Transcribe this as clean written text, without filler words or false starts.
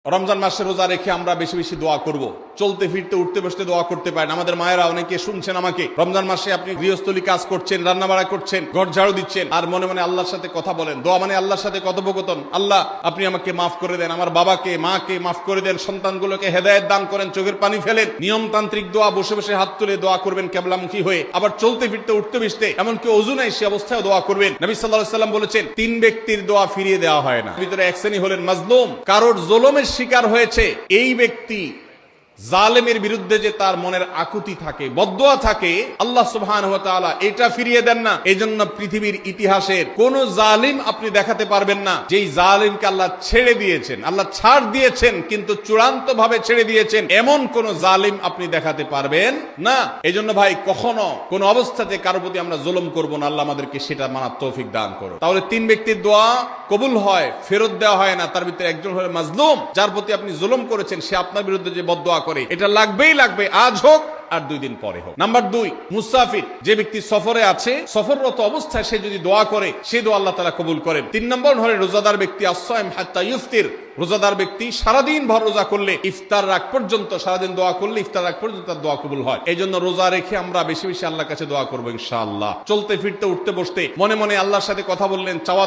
রমজান মাসে রোজা রেখে আমরা বেশি বেশি দোয়া করব। চলতে ফিরতে উঠতে বসতে দোয়া করতে পারেন। আমাদের মায়েরা অনেকে শুনছেন আমাকে, রমজান মাসে আপনি গৃহস্থলী কাজ করছেন, রান্না বাড়া করছেন, ঘর ঝাড়ু দিচ্ছেন, আর মনে মনে আল্লাহর সাথে কথা বলেন। দোয়া মানে আল্লাহর সাথে কথোপকথন। আল্লাহ আপনি আমাকে মাফ করে দেন, আমার বাবাকে মাকে মাফ করে দেন, সন্তানগুলোকে হেদায়েত দান করেন, চোখের পানি ফেলেন। নিয়মতান্ত্রিক দোয়া, বসে বসে হাত তুলে দোয়া করবেন কেবলামুখী হয়ে। আবার চলতে ফিরতে উঠতে বসতে, এমনকি ওযু নাই সে অবস্থায় দোয়া করবেন। নবী সাল্লাল্লাহু আলাইহি ওয়াসাল্লাম বলেছেন, তিন ব্যক্তির দোয়া ফিরিয়ে দেওয়া হয় না। ভিতরে এক শ্রেণী হলেন মাজলুম, কারোর জুলুমের শিকার হয়েছে। এই ব্যক্তি জালেমের বিরুদ্ধে যে তার মনের আকুতি থাকে, বদদোয়া থাকে, আল্লাহ সুবহানাহু ওয়া তাআলা এটা ফিরিয়ে দেন না। এইজন্য পৃথিবীর ইতিহাসের কোন জালিম আপনি দেখাতে পারবেন না যেই জালিমকে আল্লাহ ছেড়ে দিয়েছেন, আল্লাহ ছাড় দিয়েছেন কিন্তু চূড়ান্ত ভাবে ছেড়ে দিয়েছেন, এমন কোন জালিম আপনি দেখাতে পারবেন না। এইজন্য ভাই, কখনো কোন অবস্থাতে কারো প্রতি আমরা জুলুম করব না। আল্লাহ আমাদেরকে সেটা মানার তৌফিক দান করুন। তাহলে তিন ব্যক্তির দোয়া কবুল হয়, ফেরত দেওয়া হয় না। তার ভিতরে একজন হলো মাজলুম, যার প্রতি আপনি জুলুম করেছেন, সে আপনার বিরুদ্ধে যে বদদোয়া করে, এটা লাগবেই লাগবে, আজ হোক আর 2 দিন পরে হোক। নাম্বার 2, মুসাফির, যে ব্যক্তি সফরে আছে, সফররত অবস্থায় সে যদি দোয়া করে, সে দোয়া আল্লাহ তাআলা কবুল করেন। 3 নম্বর হলো রোজাদার ব্যক্তি, as-সাইম হাত্তা ইফতির, রোজাদার ব্যক্তি সারাদিন ভর রোজা করলে, ইফতার রাগ পর্যন্ত, সারাদিন দোয়া করলে ইফতার রাগ পর্যন্ত তার দোয়া কবুল হয়। এই জন্য রোজা রেখে আমরা বেশি বেশি আল্লাহর কাছে দোয়া করবো ইনশাআল্লাহ। চলতে ফিরতে উঠতে বসতে মনে মনে আল্লাহর সাথে কথা বললেন, চাওয়া